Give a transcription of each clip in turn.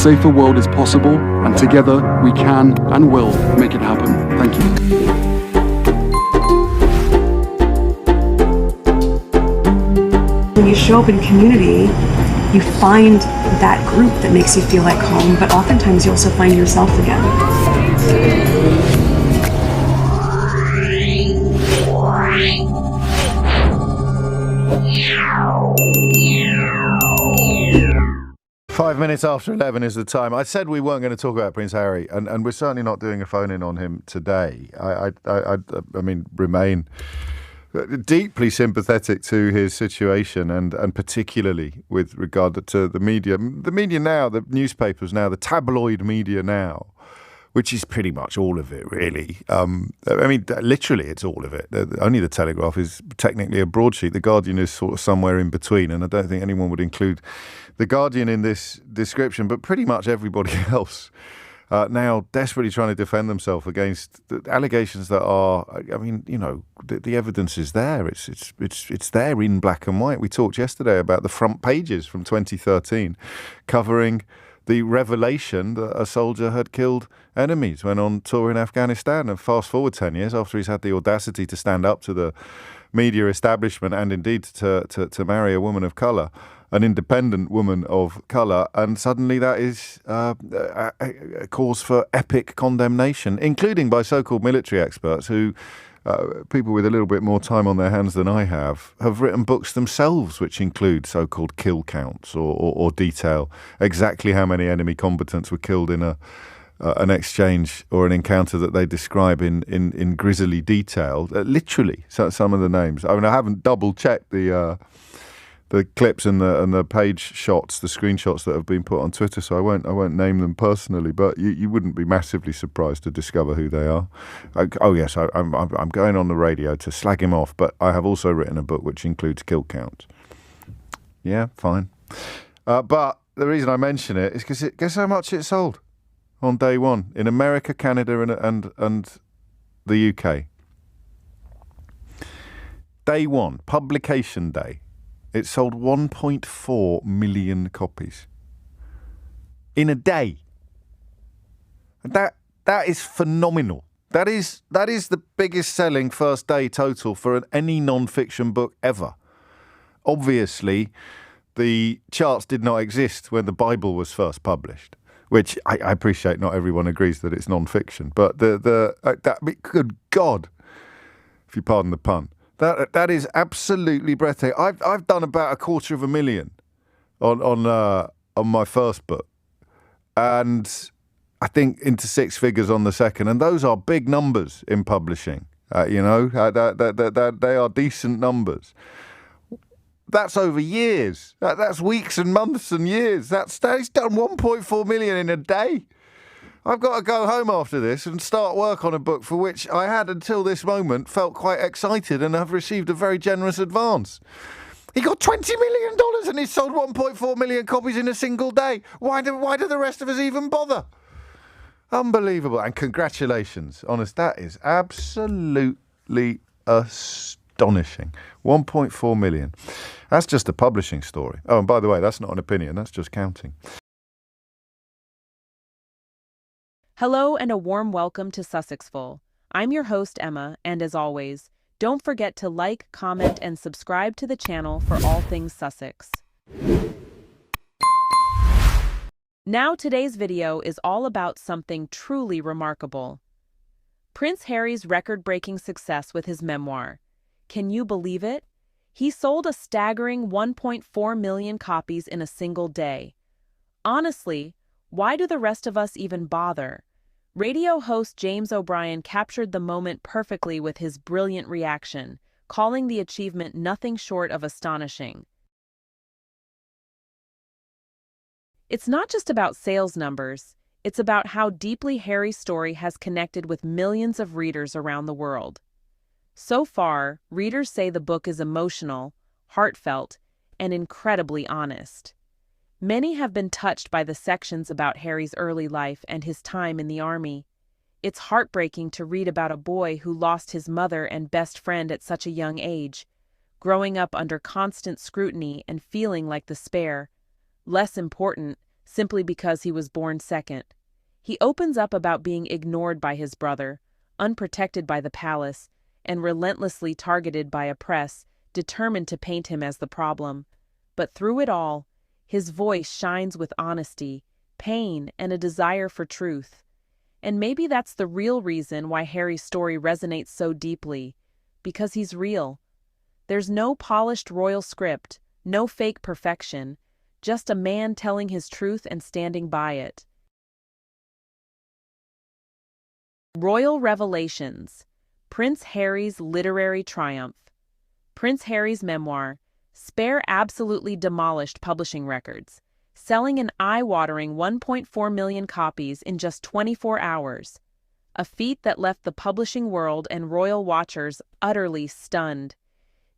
safer world is possible, and together we can and will make it happen. Thank you. When you show up in community, you find that group that makes you feel like home, but oftentimes you also find yourself again. 5 minutes after 11 is the time. I said we weren't going to talk about Prince Harry, and we're certainly not doing a phone-in on him today. I mean, remain deeply sympathetic to his situation, and particularly with regard to the media. The media now, the newspapers now, the tabloid media now, which is pretty much all of it, really. I mean, literally, it's all of it. Only the Telegraph is technically a broadsheet. The Guardian is sort of somewhere in between, and I don't think anyone would include the Guardian in this description, but pretty much everybody else now desperately trying to defend themselves against the allegations that are, I mean, you know, the evidence is there. It's there in black and white. We talked yesterday about the front pages from 2013 covering the revelation that a soldier had killed enemies when on tour in Afghanistan. And fast forward 10 years after he's had the audacity to stand up to the media establishment and indeed to marry a woman of colour, an independent woman of colour, and suddenly that is a cause for epic condemnation, including by so-called military experts who, people with a little bit more time on their hands than I have written books themselves which include so-called kill counts or detail exactly how many enemy combatants were killed in an exchange or an encounter that they describe in grisly detail. Literally, some of the names. I mean, I haven't double-checked the clips and the page shots, the screenshots that have been put on Twitter, so I won't name them personally, but you wouldn't be massively surprised to discover who they are. I'm going on the radio to slag him off, but I have also written a book which includes kill counts. Yeah, fine. But the reason I mention it is because guess how much it sold on day one in America, Canada, and the UK. Day one, publication day. It sold 1.4 million copies in a day. That is phenomenal. That is the biggest selling first day total for any non-fiction book ever. Obviously, the charts did not exist when the Bible was first published, which I appreciate. Not everyone agrees that it's non-fiction, but good God, if you pardon the pun. That is absolutely breathtaking. I've done about 250,000 on my first book, and I think into six figures on the second, and those are big numbers in publishing. They are decent numbers. That's over years. That's weeks and months and years. He's done 1.4 million in a day. I've got to go home after this and start work on a book for which I had, until this moment, felt quite excited and have received a very generous advance. He got $20 million and he sold 1.4 million copies in a single day. Why do the rest of us even bother? Unbelievable. And congratulations. Honest, that is absolutely astonishing. 1.4 million. That's just a publishing story. Oh, and by the way, that's not an opinion. That's just counting. Hello and a warm welcome to Sussexful. I'm your host, Emma, and as always, don't forget to like, comment, and subscribe to the channel for all things Sussex. Now today's video is all about something truly remarkable. Prince Harry's record-breaking success with his memoir. Can you believe it? He sold a staggering 1.4 million copies in a single day. Honestly, why do the rest of us even bother? Radio host James O'Brien captured the moment perfectly with his brilliant reaction, calling the achievement nothing short of astonishing. It's not just about sales numbers, it's about how deeply Harry's story has connected with millions of readers around the world. So far, readers say the book is emotional, heartfelt, and incredibly honest. Many have been touched by the sections about Harry's early life and his time in the army. It's heartbreaking to read about a boy who lost his mother and best friend at such a young age, growing up under constant scrutiny and feeling like the spare. Less important, simply because he was born second. He opens up about being ignored by his brother, unprotected by the palace, and relentlessly targeted by a press determined to paint him as the problem. But through it all, his voice shines with honesty, pain, and a desire for truth. And maybe that's the real reason why Harry's story resonates so deeply, because he's real. There's no polished royal script, no fake perfection, just a man telling his truth and standing by it. Royal Revelations: Prince Harry's Literary Triumph. Prince Harry's memoir, Spare absolutely demolished publishing records, selling an eye-watering 1.4 million copies in just 24 hours, a feat that left the publishing world and royal watchers utterly stunned.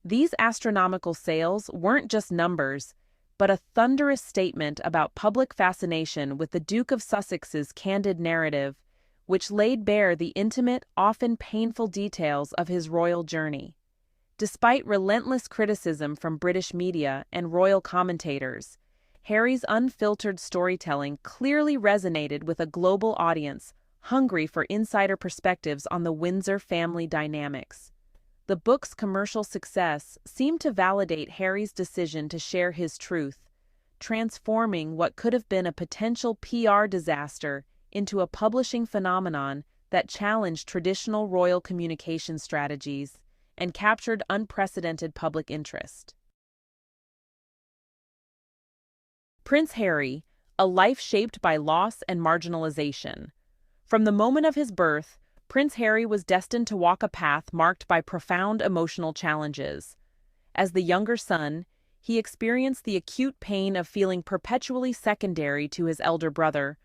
These astronomical sales weren't just numbers, but a thunderous statement about public fascination with the Duke of Sussex's candid narrative, which laid bare the intimate, often painful details of his royal journey. Despite relentless criticism from British media and royal commentators, Harry's unfiltered storytelling clearly resonated with a global audience hungry for insider perspectives on the Windsor family dynamics. The book's commercial success seemed to validate Harry's decision to share his truth, transforming what could have been a potential PR disaster into a publishing phenomenon that challenged traditional royal communication strategies and captured unprecedented public interest. Prince Harry, a life shaped by loss and marginalization. From the moment of his birth, Prince Harry was destined to walk a path marked by profound emotional challenges. As the younger son, he experienced the acute pain of feeling perpetually secondary to his elder brother,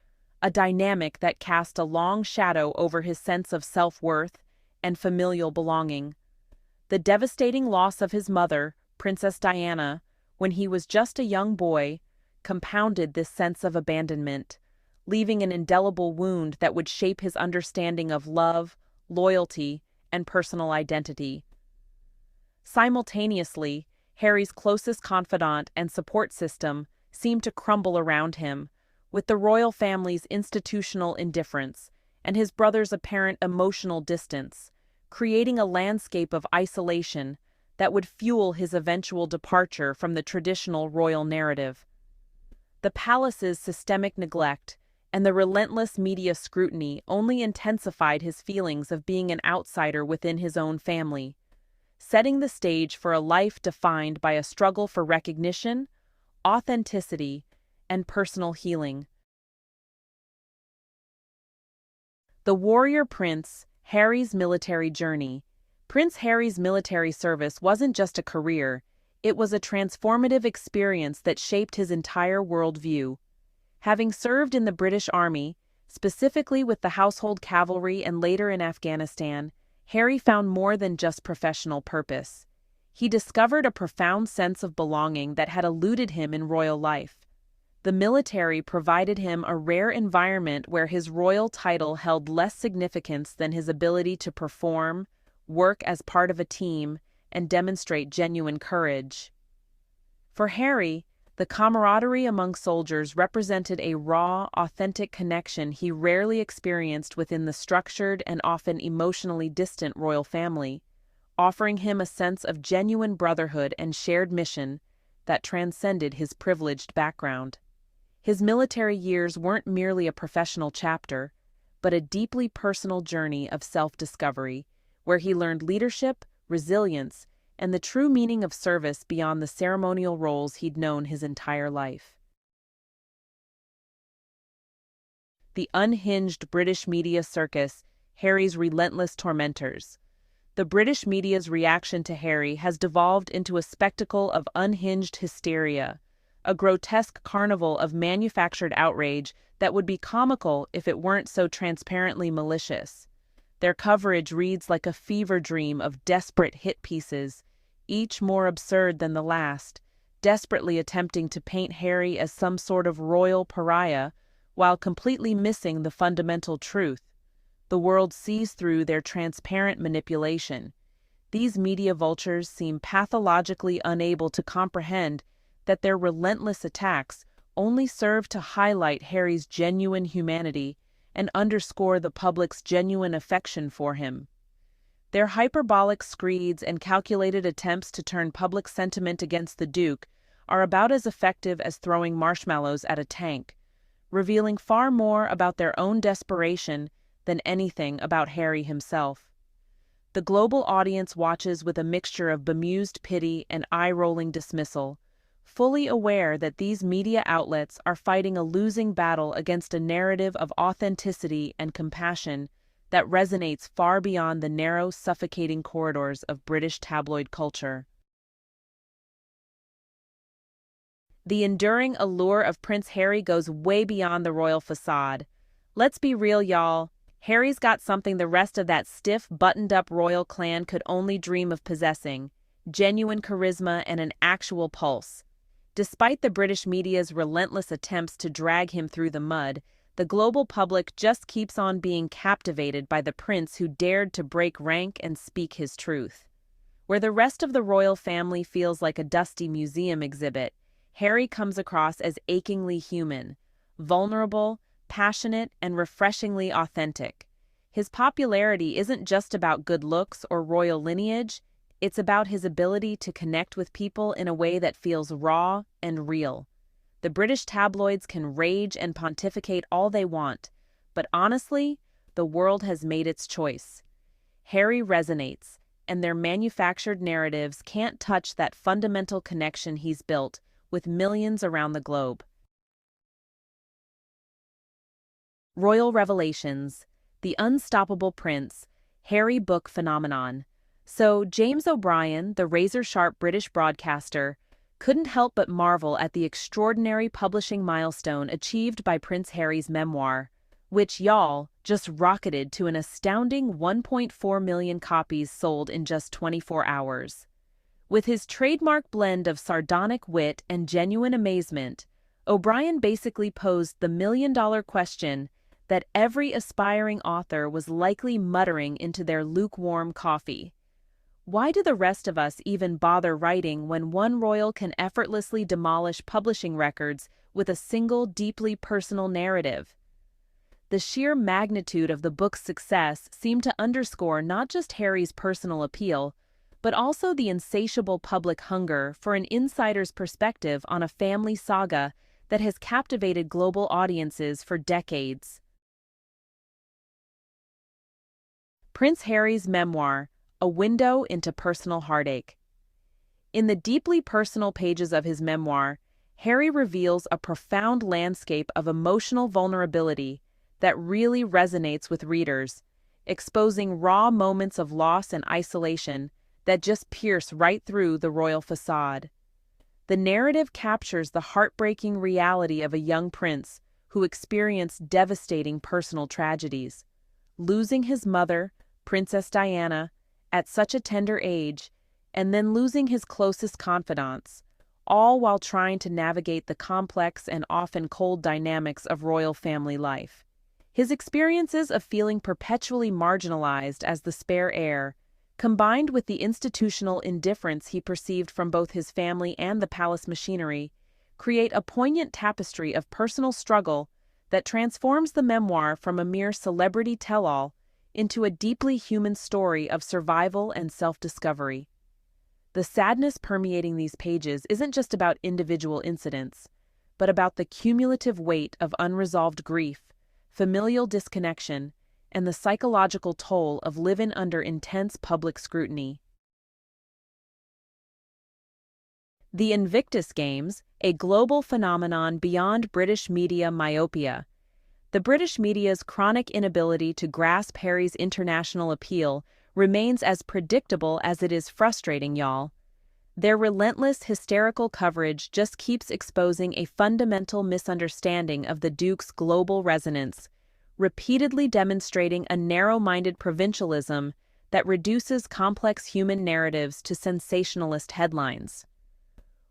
a dynamic that cast a long shadow over his sense of self-worth and familial belonging. The devastating loss of his mother, Princess Diana, when he was just a young boy, compounded this sense of abandonment, leaving an indelible wound that would shape his understanding of love, loyalty, and personal identity. Simultaneously, Harry's closest confidant and support system seemed to crumble around him, with the royal family's institutional indifference and his brother's apparent emotional distance, creating a landscape of isolation that would fuel his eventual departure from the traditional royal narrative. The palace's systemic neglect and the relentless media scrutiny only intensified his feelings of being an outsider within his own family, setting the stage for a life defined by a struggle for recognition, authenticity, and personal healing. The Warrior Prince, Harry's military journey. Prince Harry's military service wasn't just a career, it was a transformative experience that shaped his entire worldview. Having served in the British Army, specifically with the Household Cavalry and later in Afghanistan, Harry found more than just professional purpose. He discovered a profound sense of belonging that had eluded him in royal life. The military provided him a rare environment where his royal title held less significance than his ability to perform, work as part of a team, and demonstrate genuine courage. For Harry, the camaraderie among soldiers represented a raw, authentic connection he rarely experienced within the structured and often emotionally distant royal family, offering him a sense of genuine brotherhood and shared mission that transcended his privileged background. His military years weren't merely a professional chapter, but a deeply personal journey of self-discovery, where he learned leadership, resilience, and the true meaning of service beyond the ceremonial roles he'd known his entire life. The unhinged British media circus, Harry's relentless tormentors. The British media's reaction to Harry has devolved into a spectacle of unhinged hysteria, a grotesque carnival of manufactured outrage that would be comical if it weren't so transparently malicious. Their coverage reads like a fever dream of desperate hit pieces, each more absurd than the last, desperately attempting to paint Harry as some sort of royal pariah while completely missing the fundamental truth. The world sees through their transparent manipulation. These media vultures seem pathologically unable to comprehend that their relentless attacks only serve to highlight Harry's genuine humanity and underscore the public's genuine affection for him. Their hyperbolic screeds and calculated attempts to turn public sentiment against the Duke are about as effective as throwing marshmallows at a tank, revealing far more about their own desperation than anything about Harry himself. The global audience watches with a mixture of bemused pity and eye-rolling dismissal, fully aware that these media outlets are fighting a losing battle against a narrative of authenticity and compassion that resonates far beyond the narrow, suffocating corridors of British tabloid culture. The enduring allure of Prince Harry goes way beyond the royal facade. Let's be real, y'all. Harry's got something the rest of that stiff, buttoned-up royal clan could only dream of possessing: genuine charisma and an actual pulse. Despite the British media's relentless attempts to drag him through the mud, the global public just keeps on being captivated by the prince who dared to break rank and speak his truth. Where the rest of the royal family feels like a dusty museum exhibit, Harry comes across as achingly human, vulnerable, passionate, and refreshingly authentic. His popularity isn't just about good looks or royal lineage, it's about his ability to connect with people in a way that feels raw and real. The British tabloids can rage and pontificate all they want, but honestly, the world has made its choice. Harry resonates, and their manufactured narratives can't touch that fundamental connection he's built with millions around the globe. Royal Revelations, The Unstoppable Prince, Harry Book Phenomenon. So, James O'Brien, the razor-sharp British broadcaster, couldn't help but marvel at the extraordinary publishing milestone achieved by Prince Harry's memoir, which, y'all, just rocketed to an astounding 1.4 million copies sold in just 24 hours. With his trademark blend of sardonic wit and genuine amazement, O'Brien basically posed the million-dollar question that every aspiring author was likely muttering into their lukewarm coffee. Why do the rest of us even bother writing when one royal can effortlessly demolish publishing records with a single deeply personal narrative? The sheer magnitude of the book's success seemed to underscore not just Harry's personal appeal, but also the insatiable public hunger for an insider's perspective on a family saga that has captivated global audiences for decades. Prince Harry's memoir, A Window into Personal Heartache. In the deeply personal pages of his memoir, Harry reveals a profound landscape of emotional vulnerability that really resonates with readers, exposing raw moments of loss and isolation that just pierce right through the royal facade. The narrative captures the heartbreaking reality of a young prince who experienced devastating personal tragedies, losing his mother, Princess Diana, at such a tender age, and then losing his closest confidants, all while trying to navigate the complex and often cold dynamics of royal family life. His experiences of feeling perpetually marginalized as the spare heir, combined with the institutional indifference he perceived from both his family and the palace machinery, create a poignant tapestry of personal struggle that transforms the memoir from a mere celebrity tell-all into a deeply human story of survival and self-discovery. The sadness permeating these pages isn't just about individual incidents, but about the cumulative weight of unresolved grief, familial disconnection, and the psychological toll of living under intense public scrutiny. The Invictus Games, a global phenomenon beyond British media myopia. The British media's chronic inability to grasp Harry's international appeal remains as predictable as it is frustrating, y'all. Their relentless, hysterical coverage just keeps exposing a fundamental misunderstanding of the Duke's global resonance, repeatedly demonstrating a narrow-minded provincialism that reduces complex human narratives to sensationalist headlines.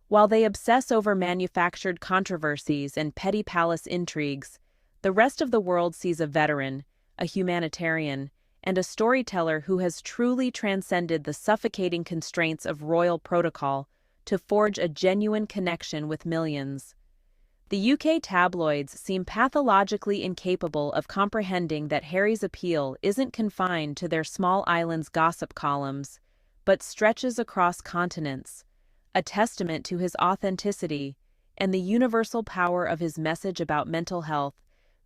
While they obsess over manufactured controversies and petty palace intrigues, the rest of the world sees a veteran, a humanitarian, and a storyteller who has truly transcended the suffocating constraints of royal protocol to forge a genuine connection with millions. The UK tabloids seem pathologically incapable of comprehending that Harry's appeal isn't confined to their small island's gossip columns, but stretches across continents, a testament to his authenticity and the universal power of his message about mental health,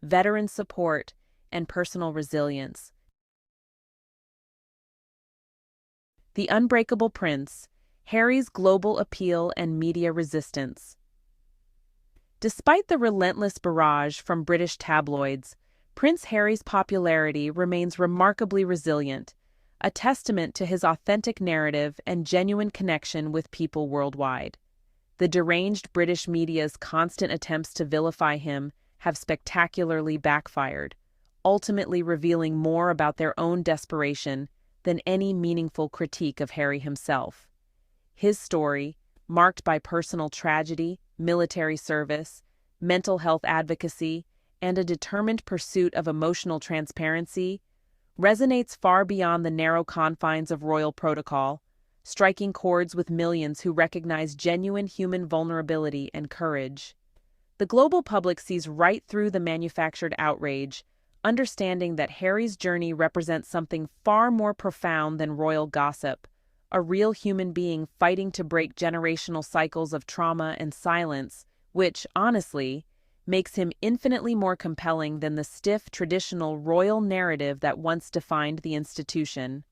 veteran support, and personal resilience. The Unbreakable Prince, Harry's global appeal and media resistance. Despite the relentless barrage from British tabloids, Prince Harry's popularity remains remarkably resilient, a testament to his authentic narrative and genuine connection with people worldwide. The deranged British media's constant attempts to vilify him have spectacularly backfired, ultimately revealing more about their own desperation than any meaningful critique of Harry himself. His story, marked by personal tragedy, military service, mental health advocacy, and a determined pursuit of emotional transparency, resonates far beyond the narrow confines of royal protocol, striking chords with millions who recognize genuine human vulnerability and courage. The global public sees right through the manufactured outrage, understanding that Harry's journey represents something far more profound than royal gossip, a real human being fighting to break generational cycles of trauma and silence, which, honestly, makes him infinitely more compelling than the stiff, traditional royal narrative that once defined the institution.